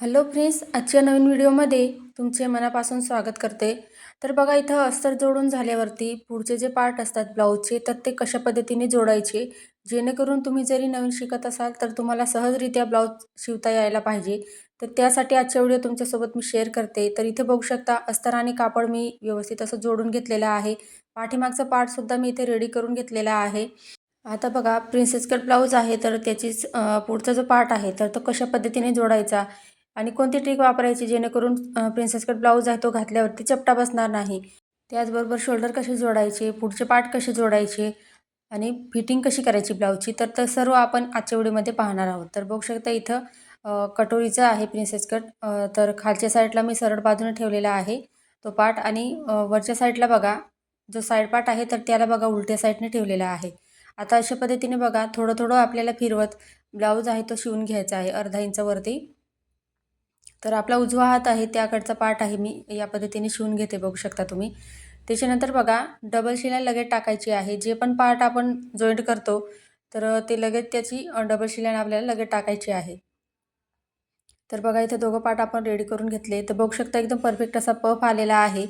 Hello friends, आजच्या नवीन व्हिडिओमध्ये तुमचे मनापासून स्वागत करते. तर बघा, इथं अस्तर जोडून झाल्यावरती पुढचे जे पार्ट असतात ब्लाऊजचे, तर ते कशा पद्धतीने जोडायचे, जेणेकरून तुम्ही जरी नवीन शिकत असाल तर तुम्हाला सहजरित्या ब्लाऊज शिवता यायला पाहिजे. तर त्यासाठी आजच्या व्हिडिओ तुमच्यासोबत मी शेअर करते. तर इथे बघू शकता, अस्तर आणि कापड मी व्यवस्थित असं जोडून घेतलेलं आहे. पाठीमागचा पार्टसुद्धा मी इथे रेडी करून घेतलेला आहे. आता बघा, प्रिन्सेस कट ब्लाऊज आहे तर त्याचीच पुढचा जो पार्ट आहे तर तो कशा पद्धतीने जोडायचा आणि कोणती ट्रिक वापरायची जेणेकरून प्रिन्सेस कट ब्लाऊज आहे तो घातल्यावरती चपटा बसणार नाही. त्याचबरोबर शोल्डर कसे जोडायचे, पुढचे पार्ट कसे जोडायचे आणि फिटिंग कशी करायची ब्लाऊजची, तर ते सर्व आपण आजच्या व्हिडिओमध्ये पाहणार आहोत. तर बघू शकता इथं कटोरीचं आहे प्रिन्सेस कट. तर खालच्या साईडला मी सरळ बाजूने ठेवलेला आहे तो पार्ट आणि वरच्या साईडला बघा जो साईड पार्ट आहे तर त्याला बघा उलट्या साईडने ठेवलेला आहे. आता अशा पद्धतीने बघा थोडं थोडं आपल्याला फिरवत ब्लाऊज आहे तो शिवून घ्यायचा आहे अर्धा इंचावरती. तर आपला उजवा हात आहे त्याकडचा पार्ट आहे मी या पद्धतीने शिवून घेते, बघू शकता तुम्ही. त्याच्यानंतर बघा डबल शिलाई लगेच टाकायची आहे. जे पण पार्ट आपण जॉईंट करतो तर ते लगेच त्याची डबल शिलाई आपल्याला लगेच टाकायची आहे. तर बघा इथे दोघं पार्ट आपण रेडी करून घेतले. तर बघू शकता एकदम परफेक्ट असा पफ आलेला आहे.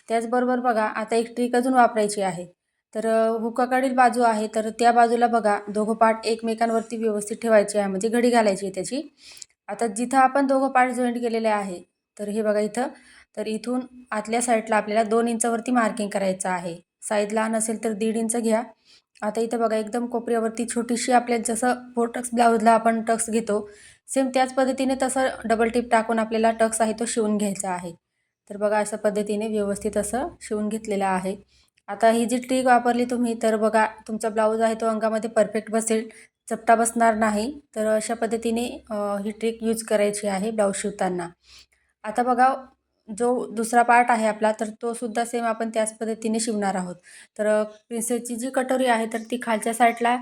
त्याचबरोबर बघा आता एक ट्रिक अजून वापरायची आहे. तर हुकाकडील बाजू आहे तर त्या बाजूला बघा दोघं पार्ट एकमेकांवरती व्यवस्थित ठेवायचे आहे, म्हणजे घडी घालायची आहे त्याची. आता जिथं आपण दोघं पार्ट जॉईंट केलेले आहे तर हे बघा इथं, तर इथून आतल्या साईडला आपल्याला 2 इंचावरती मार्किंग करायचं आहे. साईज लहान असेल तर 1.5 इंच घ्या. आता इथं बघा एकदम कोपऱ्यावरती छोटीशी आपल्याला जसं 4 टक्स ब्लाऊजला आपण टक्स घेतो सेम त्याच पद्धतीने तसं डबल टिप टाकून आपल्याला टक्स आहे तो शिवून घ्यायचा आहे. तर बघा अशा पद्धतीने व्यवस्थित असं शिवून घेतलेलं आहे. आता ही जी ट्रिक वापरली तुम्ही तर बघा तुमचा ब्लाऊज आहे तो अंगामध्ये परफेक्ट बसेल, चपटा बसणार नाही. तर अशा पद्धतीने ही ट्रिक यूज करायची आहे ब्लाऊज शिवताना. आता बघा जो दुसरा पार्ट आहे आपला तर तो सुद्धा सेम आपण त्याच पद्धतीने शिवणार आहोत. तर प्रिन्सेसची जी कटोरी आहे तर ती खालच्या साईडला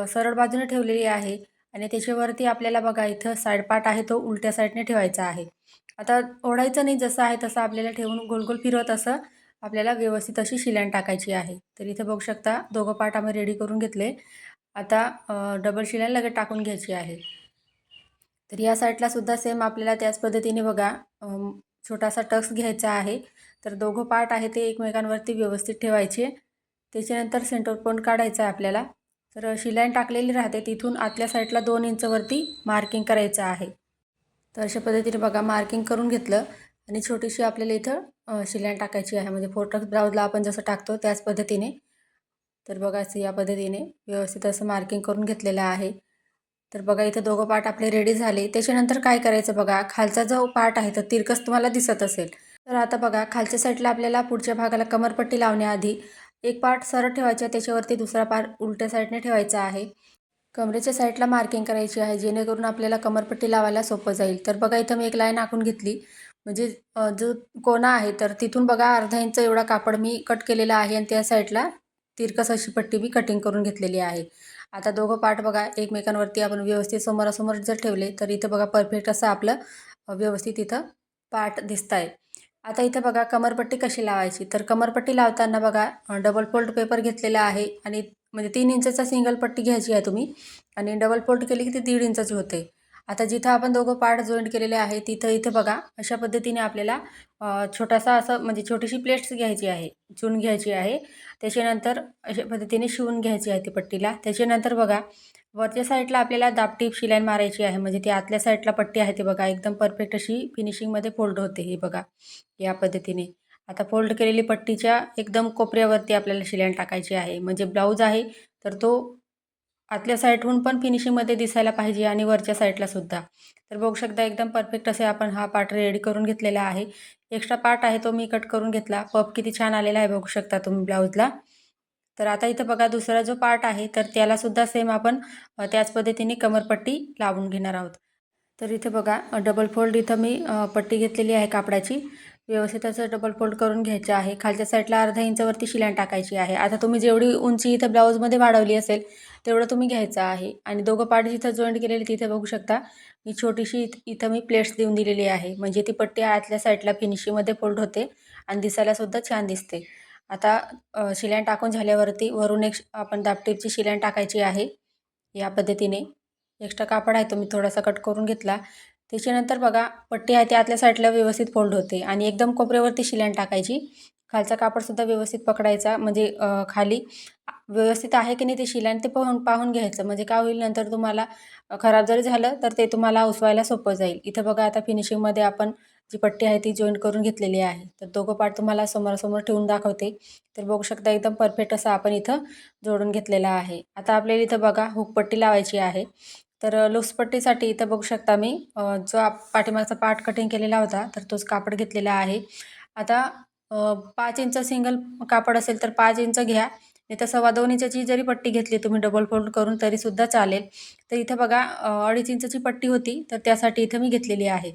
सरळ बाजूने ठेवलेली आहे आणि त्याच्यावरती आपल्याला बघा इथं साईड पार्ट आहे तो उलट्या साईडने ठेवायचा आहे. आता ओढायचं नाही, जसं आहे तसं आपल्याला ठेवून गोल गोल फिरवत असं आपल्याला व्यवस्थित अशी शिलाई टाकायची आहे. तर इथे बघू शकता दोघं पार्ट आम्ही रेडी करून घेतले. आता डबल शिलाई लगेच टाकून घ्यायची आहे. तर या साईडला सुद्धा सेम आपल्याला त्याच पद्धतीने बघा छोटासा टक्स घ्यायचा आहे. तर दोघं पार्ट आहे ते एकमेकांवरती व्यवस्थित ठेवायचे. त्याच्यानंतर सेंटर पॉइंट काढायचा आहे आपल्याला. तर शिलाई टाकलेली राहते तिथून आतल्या साईडला 2 इंचवरती मार्किंग करायचं आहे. तर अशा पद्धतीने बघा मार्किंग करून घेतलं आणि छोटीशी आपल्याला इथं शिलाई टाकायची आहे, म्हणजे 4 टक्स ब्लाऊजला आपण जसं टाकतो त्याच पद्धतीने. तर बघा असं या पद्धतीने व्यवस्थित असं मार्किंग करून घेतलेलं आहे. तर बघा इथं दोघं पार्ट आपले रेडी झाले. त्याच्यानंतर काय करायचं बघा, खालचा जो पार्ट आहे तर तिरकस तुम्हाला दिसत असेल. तर आता बघा खालच्या साईडला आपल्याला पुढच्या भागाला कमरपट्टी लावण्याआधी एक पार्ट सरळ ठेवायचा, त्याच्यावरती दुसरा पार्ट उलट्या साईडने ठेवायचा आहे. कमरेच्या साईडला मार्किंग करायची आहे जेणेकरून आपल्याला कमरपट्टी लावायला सोपं जाईल. तर बघा इथं मी एक लाईन आखून घेतली, म्हणजे जो कोना आहे तर तिथून बघा अर्धा इंच एवढा कापड मी कट केलेला आहे आणि त्या साईडला तिरकस अशी पट्टी मी कटिंग करून घेतलेली आहे. आता दोघं पार्ट बघा एकमेकांवरती आपण व्यवस्थित समोरासमोर जर ठेवले तर इथं बघा परफेक्ट असं आपलं व्यवस्थित इथं पार्ट दिसत आहे. आता इथं बघा कमरपट्टी कशी लावायची, तर कमरपट्टी लावताना बघा डबल फोल्ड पेपर घेतलेला आहे आणि म्हणजे 3 इंचचा सिंगल पट्टी घ्यायची आहे तुम्ही आणि डबल फोल्ड केली की ती 1.5 इंचाची होते. आता जिथं आपण दोघं पार्ट जॉईंट केलेले आहे तिथं इथं बघा अशा पद्धतीने आपल्याला छोटासा असं म्हणजे छोटीशी प्लेट्स घ्यायची आहे, चून घ्यायची आहे. त्याच्यानंतर अशा पद्धतीने शिवून घ्यायची आहे ती पट्टीला. त्याच्यानंतर बघा वरच्या साईडला आपल्याला दाबटीप शिलाई मारायची आहे, म्हणजे ती आतल्या साईडला पट्टी आहे ती बघा एकदम परफेक्ट अशी फिनिशिंगमध्ये फोल्ड होते हे बघा या पद्धतीने. आता फोल्ड केलेली पट्टीच्या एकदम कोपऱ्यावरती आपल्याला शिलाई टाकायची आहे, म्हणजे ब्लाऊज आहे तर तो आतल्या साईडहून पण फिनिशिंगमध्ये दिसायला पाहिजे आणि वरच्या साईडला सुद्धा. तर बघू शकता एकदम परफेक्ट असे आपण हा पार्ट रेडी करून घेतलेला आहे. एक्स्ट्रा पार्ट आहे तो मी कट करून घेतला. पफ किती छान आलेला आहे बघू शकता तुम्ही ब्लाऊजला. तर आता इथं बघा दुसरा जो पार्ट आहे तर त्यालासुद्धा सेम आपण त्याच पद्धतीने कमरपट्टी लावून घेणार आहोत. तर इथे बघा डबल फोल्ड इथं मी पट्टी घेतलेली आहे कापडाची. व्यवस्थित असं डबल फोल्ड करून घ्यायचं आहे. खालच्या साईडला अर्धा इंचावरती शिलाई टाकायची आहे. आता तुम्ही जेवढी उंची इथं ब्लाऊजमध्ये वाढवली असेल तेवढं तुम्ही घ्यायचं आहे आणि दोघं पार्ट जिथं जॉईंट केलेले तिथे बघू शकता मी छोटीशी इथं मी प्लेट्स देऊन दिलेली आहे, म्हणजे ती पट्टी आतल्या साईडला फिनिशिंगमध्ये फोल्ड होते आणि दिसायलासुद्धा छान दिसते. आता शिलाई टाकून झाल्यावरती वरून एक आपण दाबटीपची शिलाई टाकायची आहे या पद्धतीने. एक्स्ट्रा कापड आहे तो मी थोडासा कट करून घेतला. त्याच्यानंतर बघा पट्टी आहे ती आतल्या साईडला व्यवस्थित फोल्ड होते आणि एकदम कोपऱ्यावरती शिलाईन टाकायची. खालचा कापडसुद्धा व्यवस्थित पकडायचा म्हणजे खाली व्यवस्थित आहे की नाही ते शिलाईन ते पाहून पाहून घ्यायचं. म्हणजे काय होईल नंतर तुम्हाला खराब जरी झालं तर ते तुम्हाला उसवायला सोपं जाईल. इथं बघा आता फिनिशिंगमध्ये आपण जी पट्टी आहे ती जॉईन करून घेतलेली आहे. तर दोघं पार्ट तुम्हाला समोरासमोर ठेवून दाखवते. तर बघू शकता एकदम परफेक्ट असं आपण इथं जोडून घेतलेलं आहे. आता आपल्याला इथं बघा हुक पट्टी लावायची आहे. तर लूज पट्टीसाठी इथं बघू शकता मी जो पाठीमागचा पार्ट कटिंग केलेला होता तर तोच कापड घेतलेला आहे. आता 5 इंच सिंगल कापड असेल तर 5 इंच घ्या. नाही तर 2.25 इंचाची जरी पट्टी घेतली तुम्ही डबल फोल्ड करून तरीसुद्धा चालेल. तर इथं बघा 2.5 इंचाची पट्टी होती तर त्यासाठी इथं मी घेतलेली आहे.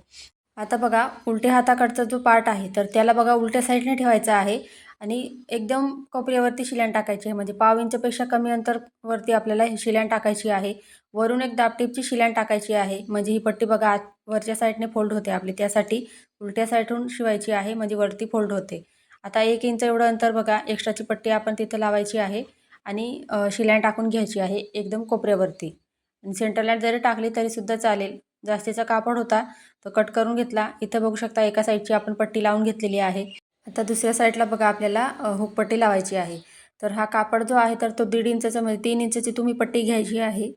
आता बघा उलट्या हाताकडचा जो पार्ट आहे तर त्याला बघा उलट्या साईडने ठेवायचा आहे आणि एकदम कोपऱ्यावरती शिलाईन टाकायची आहे. म्हणजे पाव इंचपेक्षा कमी अंतरवरती आपल्याला ही शिलाईन टाकायची आहे. वरून एक दाबटीपची शिलाईन टाकायची आहे. म्हणजे ही पट्टी बघा आत वरच्या साईडने फोल्ड होते आपली. त्यासाठी उलट्या साईडहून शिवायची आहे म्हणजे वरती फोल्ड होते. आता 1 इंच एवढं अंतर बघा एक्स्ट्राची पट्टी आपण तिथं लावायची आहे आणि शिलाईन टाकून घ्यायची आहे एकदम कोपऱ्यावरती. आणि सेंटर लाईन जरी टाकली तरीसुद्धा चालेल. जास्तीचा कापड होता तो कट करून घेतला. इथं बघू शकता एका साईडची आपण पट्टी लावून घेतलेली आहे. आता दुसऱ्या साईडला बघा आपल्याला हुक पट्टी लावायची आहे. तर हा कापड जो आहे तर तो 1.5 इंचाचा म्हणजे 3 इंचाची तुम्ही पट्टी घ्यायची आहे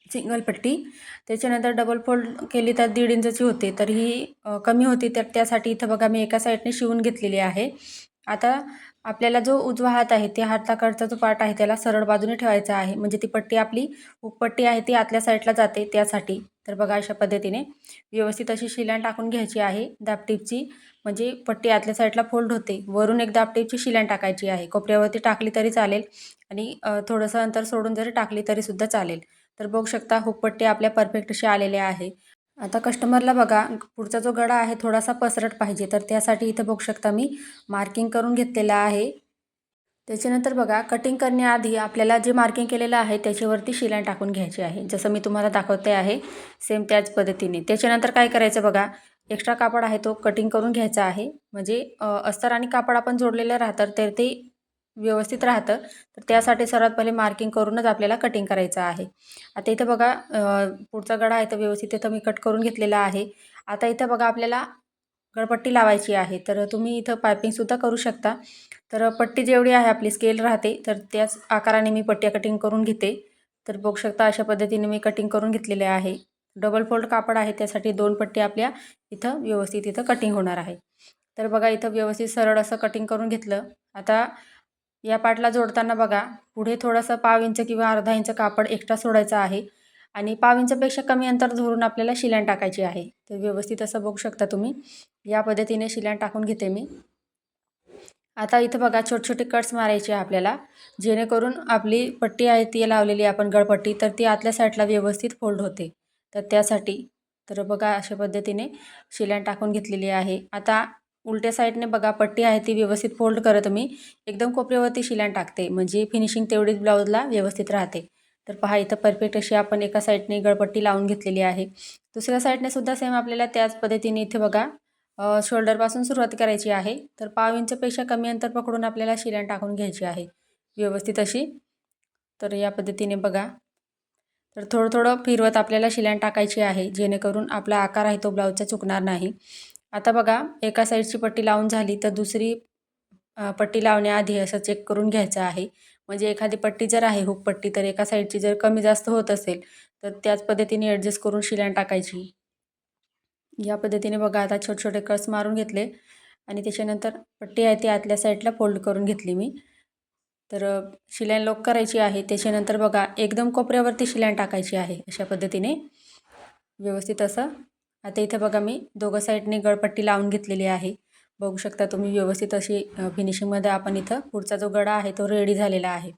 सिंगल पट्टी. त्याच्यानंतर डबल फोल्ड केली तर 1.5 इंचाची होते. तर ही कमी होती तर त्यासाठी इथं बघा मी एका साईडने शिवून घेतलेली आहे. आता आपल्याला जो उजवा हात आहे त्या हाताकडचा जो पार्ट आहे त्याला सरळ बाजूने ठेवायचा आहे. म्हणजे ती पट्टी आपली हुक पट्टी आहे ती आतल्या साईडला जाते त्यासाठी. तर बघा अशा पद्धतीने व्यवस्थित अशी शिलाईन टाकून घ्यायची आहे दाबटीपची. म्हणजे पट्टी आतल्या साईडला फोल्ड होते. वरून एक दाबटीपची शिलाईन टाकायची आहे. कोपऱ्यावरती टाकली तरी चालेल आणि थोडंसं अंतर सोडून जरी टाकली तरीसुद्धा चालेल. तर बघू शकता हुक पट्टी आपल्या परफेक्ट अशी आलेल्या आहे. आता कस्टमरला बघा पुढचा जो गळा आहे थोडासा पसरट पाहिजे तर त्यासाठी इथं बघू शकता मी मार्किंग करून घेतलेलं आहे. त्याच्यानंतर बघा कटिंग करण्याआधी आपल्याला जे मार्किंग केलेलं आहे त्याच्यावरती शिलाईन टाकून घ्यायची आहे. जसं मी तुम्हाला दाखवते आहे सेम त्याच पद्धतीने. त्याच्यानंतर काय करायचं बघा एक्स्ट्रा कापड आहे तो कटिंग करून घ्यायचा आहे. म्हणजे अस्तर आणि कापड आपण जोडलेलं राहतं तर ते व्यवस्थित राहतं. तर त्यासाठी सर्वात पहिले मार्किंग करूनच आपल्याला कटिंग करायचं आहे. आता इथं बघा पुढचा गळा आहे तर व्यवस्थित इथं मी कट करून घेतलेला आहे. आता इथं बघा आपल्याला गळपट्टी लावायची आहे. तर तुम्ही इथं पायपिंगसुद्धा करू शकता. तर पट्टी जेवढी आहे आपली स्केल राहते तर त्याच आकाराने मी पट्ट्या कटिंग करून घेते. तर बघू शकता अशा पद्धतीने मी कटिंग करून घेतलेले आहे. डबल फोल्ड कापड आहे त्यासाठी 2 पट्टी आपल्या इथं व्यवस्थित इथं कटिंग होणार आहे. तर बघा इथं व्यवस्थित सरळ असं कटिंग करून घेतलं. आता या पार्टला जोडताना बघा पुढे थोडंसं पाव इंच किंवा अर्धा इंच कापड एक्स्ट्रा सोडायचं आहे आणि पाव इंचपेक्षा कमी अंतर धरून आपल्याला शिलाईन टाकायची आहे. तर व्यवस्थित असं बघू शकता तुम्ही. या पद्धतीने शिलाईन टाकून घेते मी. आता इथं बघा छोटे-छोटे कट्स मारायचे आहे आपल्याला. जेणेकरून आपली पट्टी आहे ती लावलेली आपण गळपट्टी तर ती आतल्या साईडला व्यवस्थित फोल्ड होते. तर त्यासाठी तर बघा अशा पद्धतीने शिलाईन टाकून घेतलेली आहे. आता उलट्या साईडने बघा पट्टी आहे ती व्यवस्थित फोल्ड करत मी एकदम कोपऱ्यावरती शिलाईन टाकते. म्हणजे फिनिशिंग तेवढीच ब्लाऊजला व्यवस्थित राहते. तर पहा इथं परफेक्ट अशी आपण एका साईडने गळपट्टी लावून घेतलेली आहे. दुसऱ्या साईडने सुद्धा सेम आपल्याला त्याच पद्धतीने इथे बघा शोल्डरपासून सुरुवात करायची आहे. तर पाव इंचपेक्षा कमी अंतर पकडून आपल्याला शिलाईन टाकून घ्यायची आहे व्यवस्थित अशी. तर या पद्धतीने बघा. तर थोडं-थोडं फिरवत आपल्याला शिलाईन टाकायची आहे जेणेकरून आपला आकार आहे तो ब्लाऊजचा चुकणार नाही. आता बघा एका साईडची पट्टी लावून झाली तर दुसरी पट्टी लावण्याआधी असं चेक करून घ्यायचं आहे. म्हणजे एखादी पट्टी जर आहे हुक पट्टी तर एका साईडची जर कमी जास्त होत असेल तर त्याच पद्धतीने ॲडजस्ट करून शिलाईन टाकायची. या पद्धतीने बघा आता छोटे-छोटे कट्स मारून घेतले आणि त्याच्यानंतर पट्टी आहे ती आतल्या साईडला फोल्ड करून घेतली मी. तर शिलाईन लॉक करायची आहे. त्याच्यानंतर बघा एकदम कोपऱ्यावरती शिलाईन टाकायची आहे अशा पद्धतीने व्यवस्थित असं. आता इथं बघा मी दोघं साईडने गळपट्टी लावून घेतलेली आहे. बघू शकता तुम्ही व्यवस्थित अशी फिनिशिंगमध्ये आपण इथं पुढचा जो गळा आहे तो रेडी झालेला आहे.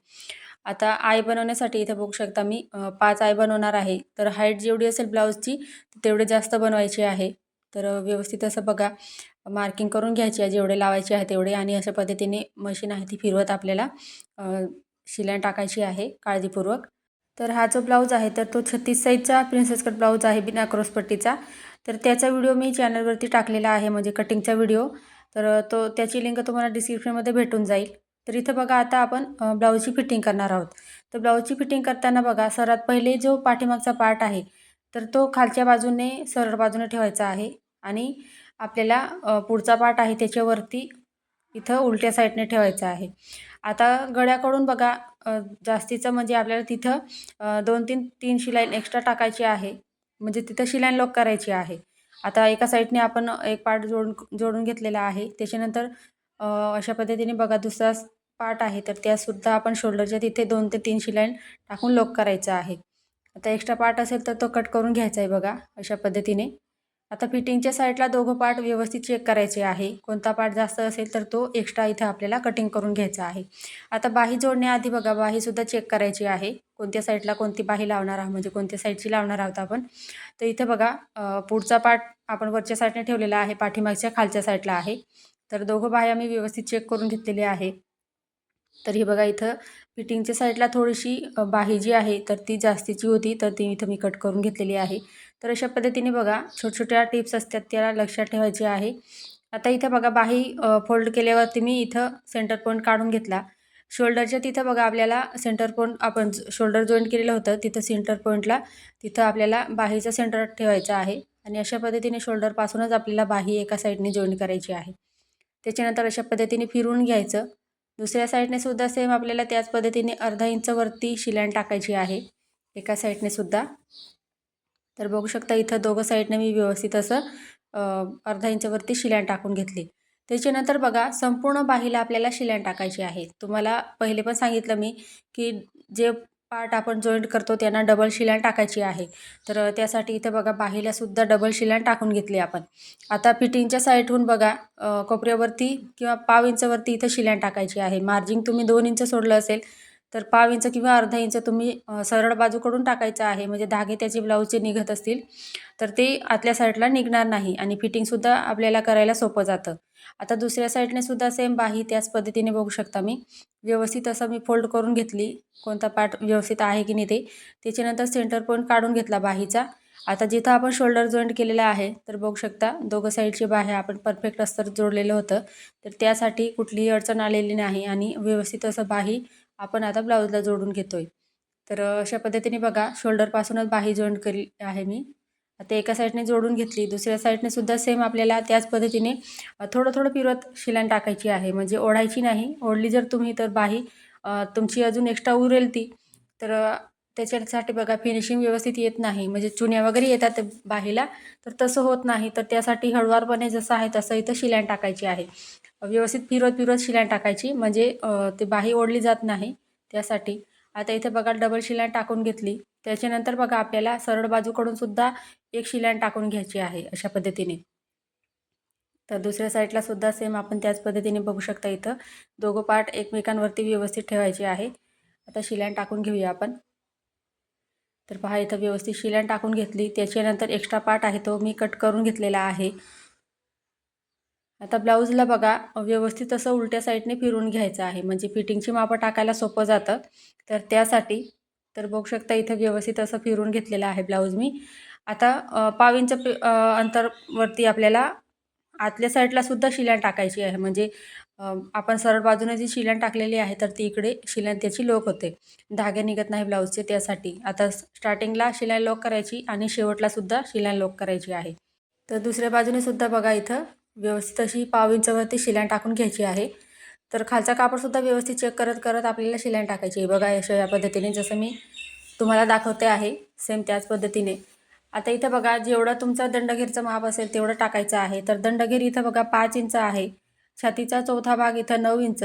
आता आय बनवण्यासाठी इथं बघू शकता मी 5 आय बनवणार आहे. तर हाईट जेवढी असेल ब्लाऊजची तेवढे जास्त बनवायची आहे. तर व्यवस्थित असं बघा मार्किंग करून घ्यायची आहे जेवढे लावायचे आहे तेवढे आणि अशा पद्धतीने मशीन आहे ती फिरवत आपल्याला शिलाई टाकायची आहे काळजीपूर्वक. तर हा जो ब्लाऊज आहे तर तो 36 साईजचा प्रिन्सेस कट ब्लाऊज आहे बिना क्रॉस पट्टीचा. तर त्याचा व्हिडिओ मी चॅनलवरती टाकलेला आहे म्हणजे कटिंगचा व्हिडिओ. तर त्याची लिंक तुम्हाला डिस्क्रिप्शनमध्ये भेटून जाईल. तर इथं बघा आता आपण ब्लाऊजची फिटिंग करणार आहोत. तर ब्लाऊजची फिटिंग करताना बघा सर्वात पहिले जो पाठीमागचा पार्ट आहे तर तो खालच्या बाजूने सरळ बाजूने ठेवायचा आहे आणि आपल्याला पुढचा पार्ट आहे त्याच्यावरती इथं उलट्या साईडने ठेवायचा आहे. आता गळ्याकडून बघा जास्तीचं म्हणजे आपल्याला तिथं 2-3 शिलाई एक्स्ट्रा टाकायची आहे. म्हणजे तिथं शिलाई लॉक करायची आहे. आता एका साईडने आपण एक पार्ट जोडून घेतलेला आहे. त्याच्यानंतर अशा पद्धतीने बघा दुसरा पार्ट आहे तर त्यासुद्धा आपण शोल्डरच्या तिथे 2 ते 3 शिलाई टाकून लॉक करायचा आहे. आता एक्स्ट्रा पार्ट असेल तर तो कट करून घ्यायचा आहे बघा अशा पद्धतीने. आता फिटिंगच्या साईडला दोघं पार्ट व्यवस्थित चेक करायचे आहे. कोणता पार्ट जास्त असेल तर तो एक्स्ट्रा इथे आपल्याला कटिंग करून घ्यायचा आहे. आता बाही जोडण्याआधी बघा बाहीसुद्धा चेक करायची आहे. कोणत्या साईडला कोणती बाही लावणार आहोत म्हणजे कोणत्या साईडची लावणार आहोत आपण. तर इथे बघा पुढचा पार्ट आपण वरच्या साईडने ठेवलेला आहे, पाठीमागच्या खालच्या साईडला आहे. तर दोघं बाह्या मी व्यवस्थित चेक करून घेतलेले आहे. तर हे बघा इथं फिटिंगच्या साईडला थोडीशी बाही जी आहे तर ती जास्तीची होती तर ती इथं मी कट करून घेतलेली आहे. तर अशा पद्धतीने बघा छोट्या टिप्स असतात त्याला लक्षात ठेवायचे आहे. आता इथं बघा बाही फोल्ड केल्यावरती मी इथं सेंटर पॉईंट काढून घेतला. शोल्डरच्या तिथं बघा आपल्याला सेंटर पॉईंट आपण शोल्डर जॉईंट केलेलं होतं तिथं सेंटर पॉईंटला तिथं आपल्याला बाहीचा सेंटर ठेवायचा आहे आणि अशा पद्धतीने शोल्डरपासूनच आपल्याला बाही एका साईडने जॉईंट करायची आहे. त्याच्यानंतर अशा पद्धतीने फिरवून घ्यायचं. दुसऱ्या साईडने सुद्धा सेम आपल्याला त्याच पद्धतीने अर्धा इंच वरती शिलाई टाकायची आहे एका साईडने सुद्धा. तर बघू शकता इथं दोघं साईडने मी व्यवस्थित असं अर्धा इंचवरती शिलाई टाकून घेतली. त्याच्यानंतर बघा संपूर्ण बाहीला आपल्याला शिलाई टाकायची आहे. तुम्हाला पहिले पण सांगितलं मी की जे पार्ट आपण जॉईंट करतो त्यांना डबल शिलाई टाकायची आहे. तर त्यासाठी इथं बघा बाहीला सुद्धा डबल शिलाई टाकून घेतली आपण. आता फिटिंगच्या साईडहून बघा कोपऱ्यावरती किंवा पाव इंचवरती इथं शिलाई टाकायची आहे. मार्जिन तुम्ही 2 इंच सोडलं असेल तर पाव इंच किंवा अर्धा इंच तुम्ही सरळ बाजूकडून टाकायचं आहे. म्हणजे धागे त्याचे ब्लाऊजचे निघत असतील तर ते आतल्या साईडला निघणार नाही आणि फिटिंगसुद्धा आपल्याला करायला सोपं जातं. आता दुसऱ्या साईडने सुद्धा सेम बाही त्याच पद्धतीने बघू शकता मी व्यवस्थित असं मी फोल्ड करून घेतली. कोणता पार्ट व्यवस्थित आहे की नाही ते. त्याच्यानंतर सेंटर पॉईंट काढून घेतला बाहीचा. आता जिथं आपण शोल्डर जॉईंट केलेला आहे तर बघू शकता दोघं साईडची बाह्या आपण परफेक्ट अस्तर जोडलेलं होतं. तर त्यासाठी कुठलीही अडचण आलेली नाही आणि व्यवस्थित असं बाही आपण आता ब्लाऊजला जोडून घेतोय. तर अशा पद्धतीने बघा शोल्डरपासूनच बाही जॉईंट केली आहे मी. आता एका साईडने जोडून घेतली. दुसऱ्या साईडने सुद्धा सेम आपल्याला त्याच पद्धतीने थोडं फिरवत शिलाई टाकायची आहे. म्हणजे ओढायची नाही. ओढली जर तुम्ही तर बाही तुमची अजून एक्स्ट्रा उरेल ती. तर त्याच्यासाठी बघा फिनिशिंग व्यवस्थित येत नाही. म्हणजे चुन्या वगैरे येतात बाहीला तर तसं होत नाही. तर त्यासाठी हळुवारपणे जसं आहे तसं इथं शिलाई टाकायची आहे. व्यवस्थित फिरवत शिलाई टाकायची म्हणजे ते बाही ओढली जात नाही त्यासाठी. आता इथे बघा डबल शिलाई टाकून घेतली. त्याच्यानंतर बघा आपल्याला सरळ बाजूकडून सुद्धा एक शिलाई टाकून घ्यायची आहे अशा पद्धतीने. तर दुसऱ्या साईडला सुद्धा सेम आपण त्याच पद्धतीने बघू शकता इथं दोघं पार्ट एकमेकांवरती व्यवस्थित ठेवायचे आहे. आता शिलाई टाकून घेऊया आपण. तर पहा इथं व्यवस्थित शिलाई टाकून घेतली. त्याच्यानंतर एक्स्ट्रा पार्ट आहे तो मी कट करून घेतलेला आहे. आता ब्लाऊजला बघा व्यवस्थित असं उलट्या साईडने फिरवून घ्यायचं आहे म्हणजे फिटिंगची मापं टाकायला सोपं जातं. तर त्यासाठी तर बघू शकता इथं व्यवस्थित असं फिरवून घेतलेलं आहे ब्लाऊज मी. आता पाव इंच अंतरवरती आपल्याला आतल्या साईडला सुद्धा शिलाई टाकायची आहे. म्हणजे आपण सरळ बाजूने जी शिलाई टाकलेली आहे तर ती इकडे शिलाई त्याची लॉक होते. धागे निघत नाही ब्लाऊजचे त्यासाठी. आता स्टार्टिंगला शिलाई लॉक करायची आणि शेवटला सुद्धा शिलाई लॉक करायची आहे. तर दुसऱ्या बाजूने सुद्धा बघा इथं व्यवस्थित अशी पाव इंचावरती शिलाई टाकून घ्यायची आहे. तर खालचा कापडसुद्धा व्यवस्थित चेक करत आपल्याला शिलाई टाकायची आहे. बघा अशा या पद्धतीने जसं मी तुम्हाला दाखवते आहे सेम त्याच पद्धतीने. आता इथं बघा जेवढं तुमचा दंडघेरचं माप असेल तेवढं टाकायचं आहे. तर दंडघेर इथं बघा 5 इंच आहे. छातीचा चौथा भाग इथं 9 इंच.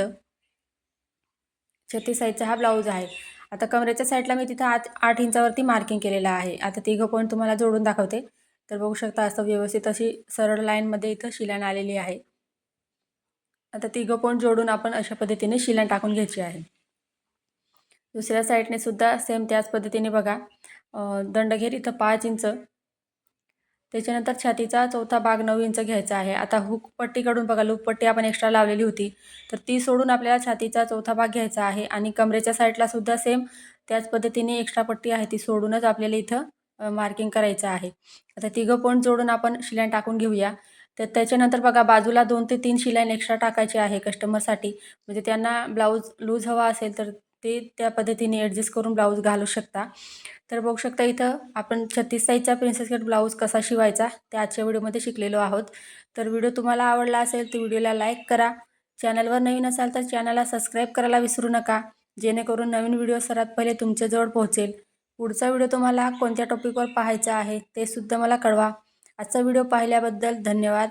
छत्तीस साईजचा हा ब्लाऊज आहे. आता कमरेच्या साईडला मी तिथं 8 इंचावरती मार्किंग केलेलं आहे. आता तिघं पॉईंट तुम्हाला जोडून दाखवते. तर बघू शकता असं व्यवस्थित अशी सरळ लाईनमध्ये इथं शिलाई आलेली आहे. आता तिघं पॉईंट जोडून आपण अशा पद्धतीने शिलाई टाकून घ्यायची आहे. दुसऱ्या साईडने सुद्धा सेम त्याच पद्धतीने बघा दंडघेर इथं 5 इंच. त्याच्यानंतर छातीचा चौथा भाग 9 इंच घ्यायचा आहे. आता हुक पट्टीकडून बघा लूप पट्टी आपण एक्स्ट्रा लावलेली होती तर ती सोडून आपल्याला छातीचा चौथा भाग घ्यायचा आहे आणि कमरेच्या साईडला सुद्धा सेम त्याच पद्धतीने एक्स्ट्रा पट्टी आहे ती सोडूनच आपल्याला इथं मार्किंग करायचं आहे. आता तिघं पॉईंट जोडून आपण शिलाई टाकून घेऊया. तर त्याच्यानंतर बघा बाजूला 2 ते 3 शिलाई एक्स्ट्रा टाकायची आहे कस्टमरसाठी. म्हणजे त्यांना ब्लाऊज लूज हवा असेल तर ते त्या पद्धतीने ॲडजस्ट करून ब्लाऊज घालू शकता. तर बघू शकता इथं आपण 36 साईजचा प्रिन्सेस कट ब्लाऊज कसा शिवायचा ते आजच्या व्हिडिओमध्ये शिकलेलो आहोत. तर व्हिडिओ तुम्हाला आवडला असेल तर व्हिडिओला लाईक करा. चॅनलवर नवीन असाल तर चॅनलला सबस्क्राईब करायला विसरू नका, जेणेकरून नवीन व्हिडिओ सर्वात पहिले तुमच्याजवळ पोहोचेल. पुढचा व्हिडिओ तुम्हाला कोणत्या टॉपिकवर पाहायचा आहे ते सुद्धा मला कळवा. आजचा व्हिडिओ पाहिल्याबद्दल धन्यवाद.